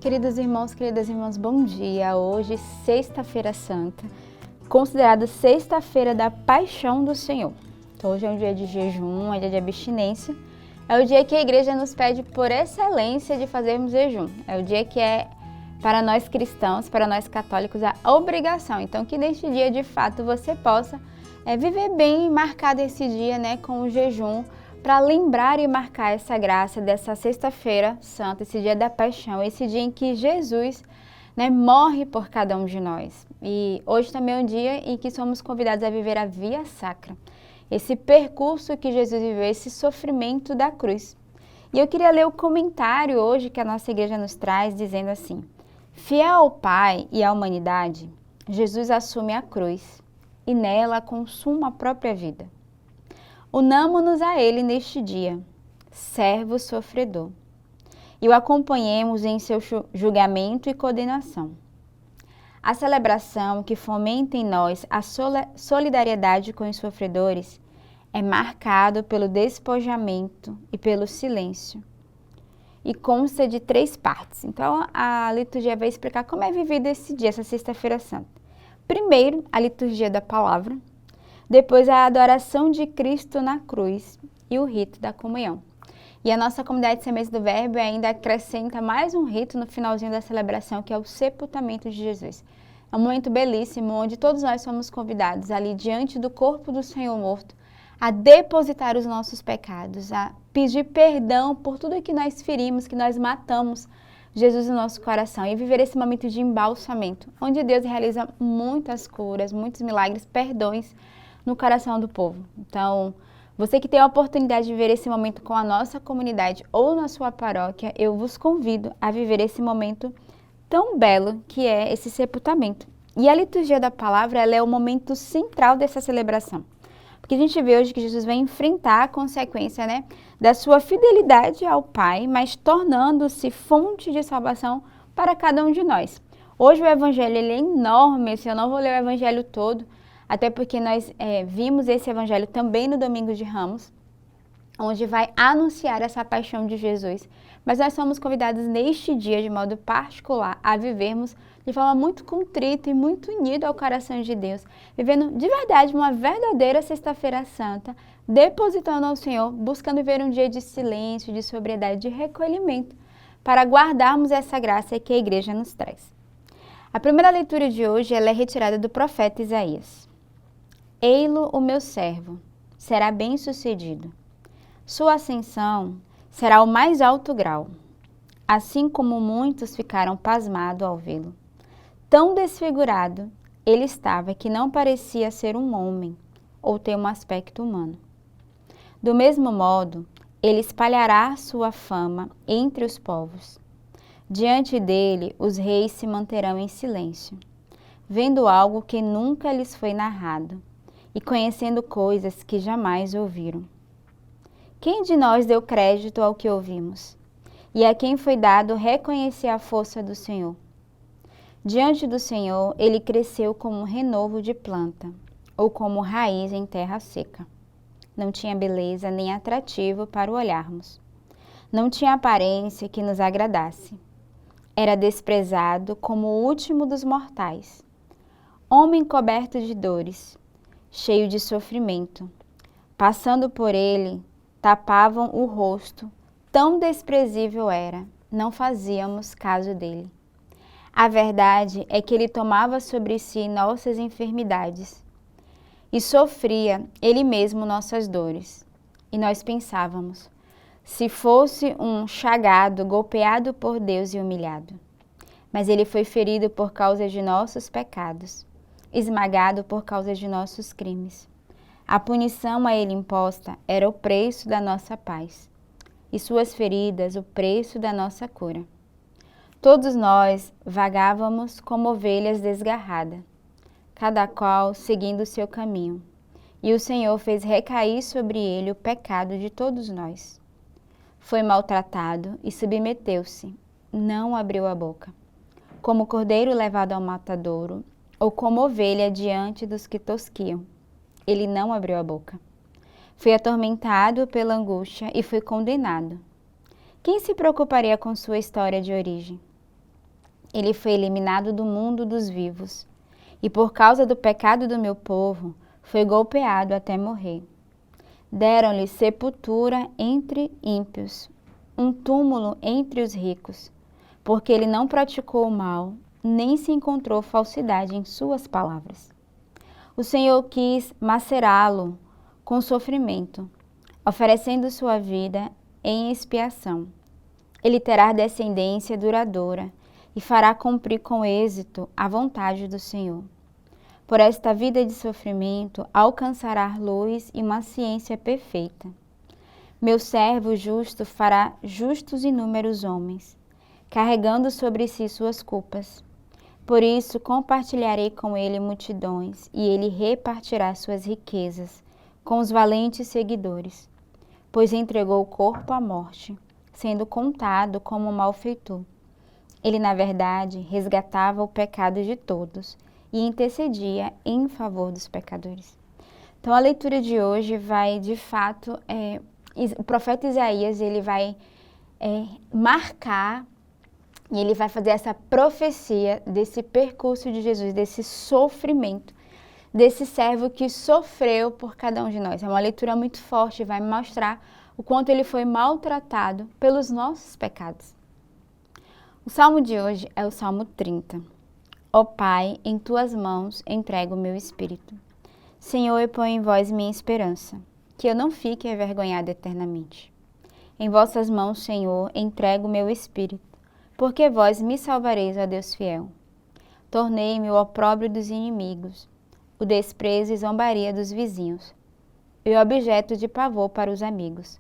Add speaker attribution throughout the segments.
Speaker 1: Queridos irmãos, queridas irmãs, bom dia. Hoje, sexta-feira santa, considerada sexta-feira da paixão do Senhor. Então, hoje é um dia de jejum, é dia de abstinência. É o dia que a igreja nos pede por excelência de fazermos jejum. É o dia que é, para nós cristãos, para nós católicos, a obrigação. Então, que neste dia, de fato, você possa viver bem, marcado esse dia, com o jejum, para lembrar e marcar essa graça dessa sexta-feira santa, esse dia da paixão, esse dia em que Jesus morre por cada um de nós. E hoje também é um dia em que somos convidados a viver a via sacra, esse percurso que Jesus viveu, esse sofrimento da cruz. E eu queria ler o comentário hoje que a nossa igreja nos traz, dizendo assim: fiel ao Pai e à humanidade, Jesus assume a cruz e nela consuma a própria vida. Unamo-nos a Ele neste dia, servo sofredor, e o acompanhemos em seu julgamento e condenação. A celebração que fomenta em nós a solidariedade com os sofredores é marcado pelo despojamento e pelo silêncio, e consta de 3 partes. Então, a liturgia vai explicar como é vivido esse dia, essa sexta-feira santa. Primeiro, a liturgia da palavra. Depois, a adoração de Cristo na cruz e o rito da comunhão. E a nossa comunidade Sementes do Verbo ainda acrescenta mais um rito no finalzinho da celebração, que é o sepultamento de Jesus. É um momento belíssimo, onde todos nós somos convidados ali diante do corpo do Senhor morto, a depositar os nossos pecados, a pedir perdão por tudo que nós ferimos, que nós matamos Jesus no nosso coração, e viver esse momento de embalsamento, onde Deus realiza muitas curas, muitos milagres, perdões, no coração do povo. Então, você que tem a oportunidade de viver esse momento com a nossa comunidade ou na sua paróquia, eu vos convido a viver esse momento tão belo que é esse sepultamento. E a liturgia da palavra, ela é o momento central dessa celebração. Porque a gente vê hoje que Jesus vai enfrentar a consequência, da sua fidelidade ao Pai, mas tornando-se fonte de salvação para cada um de nós. Hoje o evangelho ele é enorme, eu não vou ler o evangelho todo, até porque nós vimos esse evangelho também no Domingo de Ramos, onde vai anunciar essa paixão de Jesus. Mas nós somos convidados neste dia, de modo particular, a vivermos de forma muito contrita e muito unida ao coração de Deus, vivendo de verdade uma verdadeira sexta-feira santa, depositando ao Senhor, buscando viver um dia de silêncio, de sobriedade, de recolhimento, para guardarmos essa graça que a igreja nos traz. A primeira leitura de hoje ela é retirada do profeta Isaías. Ei-lo, o meu servo, será bem-sucedido. Sua ascensão será o mais alto grau, assim como muitos ficaram pasmados ao vê-lo. Tão desfigurado ele estava que não parecia ser um homem ou ter um aspecto humano. Do mesmo modo, ele espalhará sua fama entre os povos. Diante dele, os reis se manterão em silêncio, vendo algo que nunca lhes foi narrado e conhecendo coisas que jamais ouviram. Quem de nós deu crédito ao que ouvimos? E a quem foi dado reconhecer a força do Senhor? Diante do Senhor, ele cresceu como um renovo de planta, ou como raiz em terra seca. Não tinha beleza nem atrativo para o olharmos. Não tinha aparência que nos agradasse. Era desprezado como o último dos mortais. Homem coberto de dores, cheio de sofrimento. Passando por ele, tapavam o rosto, tão desprezível era, não fazíamos caso dele. A verdade é que ele tomava sobre si nossas enfermidades e sofria ele mesmo nossas dores. E nós pensávamos, se fosse um chagado, golpeado por Deus e humilhado. Mas ele foi ferido por causa de nossos pecados, esmagado por causa de nossos crimes. A punição a ele imposta era o preço da nossa paz, e suas feridas o preço da nossa cura. Todos nós vagávamos como ovelhas desgarradas, cada qual seguindo o seu caminho, e o Senhor fez recair sobre ele o pecado de todos nós. Foi maltratado e submeteu-se, não abriu a boca. Como cordeiro levado ao matadouro, ou como ovelha diante dos que tosquiam, ele não abriu a boca. Foi atormentado pela angústia e foi condenado. Quem se preocuparia com sua história de origem? Ele foi eliminado do mundo dos vivos, e por causa do pecado do meu povo, foi golpeado até morrer. Deram-lhe sepultura entre ímpios, um túmulo entre os ricos, porque ele não praticou o mal, nem se encontrou falsidade em suas palavras. O Senhor quis macerá-lo com sofrimento, oferecendo sua vida em expiação. Ele terá descendência duradoura e fará cumprir com êxito a vontade do Senhor. Por esta vida de sofrimento alcançará luz e uma ciência perfeita. Meu servo justo fará justos inúmeros homens, carregando sobre si suas culpas. Por isso compartilharei com ele multidões, e ele repartirá suas riquezas com os valentes seguidores, pois entregou o corpo à morte, sendo contado como malfeitor. Ele, na verdade, resgatava o pecado de todos e intercedia em favor dos pecadores. Então, a leitura de hoje vai, de fato, o profeta Isaías, ele vai marcar e ele vai fazer essa profecia desse percurso de Jesus, desse sofrimento, desse servo que sofreu por cada um de nós. É uma leitura muito forte, vai mostrar o quanto ele foi maltratado pelos nossos pecados. O salmo de hoje é o Salmo 30. Ó Pai, em tuas mãos entrego o meu espírito. Senhor, eu ponho em vós minha esperança, que eu não fique envergonhada eternamente. Em vossas mãos, Senhor, entrego o meu espírito, porque vós me salvareis, ó Deus fiel. Tornei-me o opróbrio dos inimigos, o desprezo e zombaria dos vizinhos, e objeto de pavor para os amigos.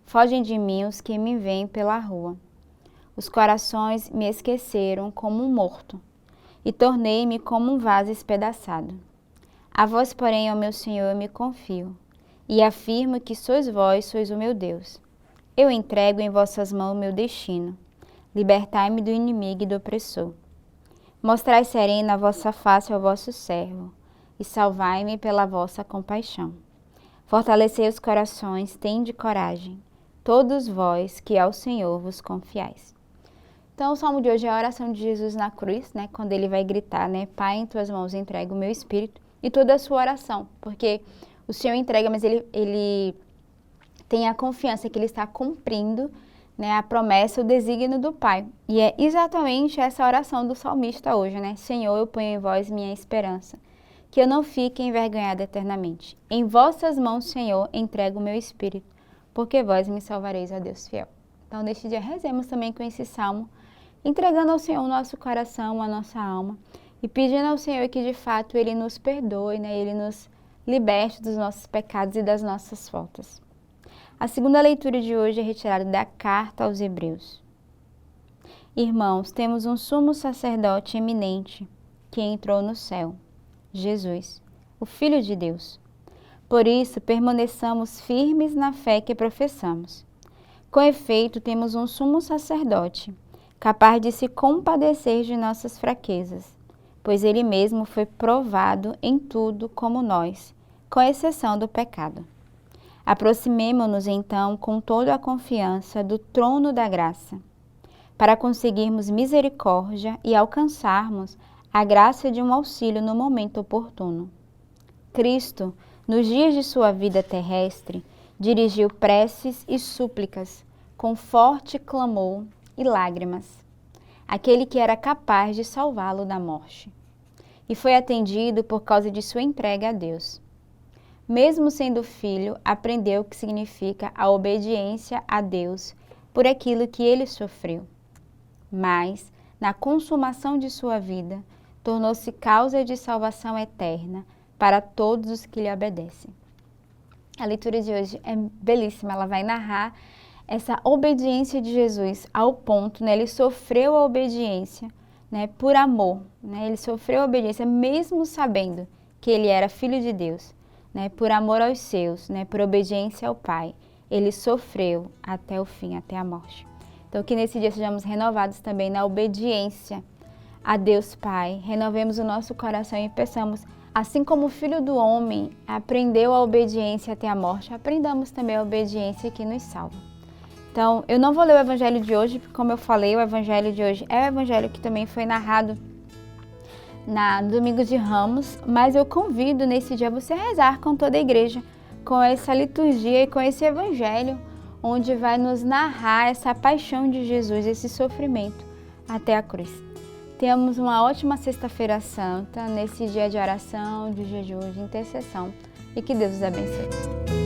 Speaker 1: Fogem de mim os que me veem pela rua. Os corações me esqueceram como um morto, e tornei-me como um vaso espedaçado. A vós, porém, ó meu Senhor, eu me confio, e afirmo que sois vós, sois o meu Deus. Eu entrego em vossas mãos o meu destino. Libertai-me do inimigo e do opressor. Mostrai serena a vossa face ao vosso servo, e salvai-me pela vossa compaixão. Fortalecei os corações, tende coragem, todos vós que ao Senhor vos confiais. Então, o salmo de hoje é a oração de Jesus na cruz, né? Quando ele vai gritar, né? Pai, em tuas mãos entrego o meu espírito, e toda a sua oração, porque o Senhor entrega, mas ele tem a confiança que ele está cumprindo, né, a promessa, o desígnio do Pai. E é exatamente essa oração do salmista hoje, né? Senhor, eu ponho em vós minha esperança, que eu não fique envergonhada eternamente. Em vossas mãos, Senhor, entrego o meu espírito, porque vós me salvareis, ó Deus fiel. Então, neste dia, rezemos também com esse salmo, entregando ao Senhor o nosso coração, a nossa alma, e pedindo ao Senhor que, de fato, Ele nos perdoe, né? Ele nos liberte dos nossos pecados e das nossas faltas. A segunda leitura de hoje é retirada da Carta aos Hebreus. Irmãos, temos um sumo sacerdote eminente que entrou no céu, Jesus, o Filho de Deus. Por isso, permaneçamos firmes na fé que professamos. Com efeito, temos um sumo sacerdote, capaz de se compadecer de nossas fraquezas, pois ele mesmo foi provado em tudo como nós, com exceção do pecado. Aproximemo-nos então com toda a confiança do trono da graça, para conseguirmos misericórdia e alcançarmos a graça de um auxílio no momento oportuno. Cristo, nos dias de sua vida terrestre, dirigiu preces e súplicas, com forte clamor e lágrimas, aquele que era capaz de salvá-lo da morte, e foi atendido por causa de sua entrega a Deus. Mesmo sendo filho, aprendeu o que significa a obediência a Deus por aquilo que ele sofreu. Mas, na consumação de sua vida, tornou-se causa de salvação eterna para todos os que lhe obedecem. A leitura de hoje é belíssima, ela vai narrar essa obediência de Jesus ao ponto, né? Ele sofreu a obediência, né, por amor, né? Ele sofreu a obediência mesmo sabendo que ele era filho de Deus. Né, por amor aos seus, né, por obediência ao Pai, ele sofreu até o fim, até a morte. Então, que nesse dia sejamos renovados também na obediência a Deus Pai, renovemos o nosso coração e peçamos, assim como o Filho do Homem aprendeu a obediência até a morte, aprendamos também a obediência que nos salva. Então, eu não vou ler o evangelho de hoje, porque como eu falei, o evangelho de hoje é o evangelho que também foi narrado no Domingo de Ramos, mas eu convido nesse dia você a rezar com toda a igreja, com essa liturgia e com esse evangelho, onde vai nos narrar essa paixão de Jesus, esse sofrimento até a cruz. Tenhamos uma ótima Sexta-feira Santa, nesse dia de oração, de jejum, de intercessão, e que Deus os abençoe.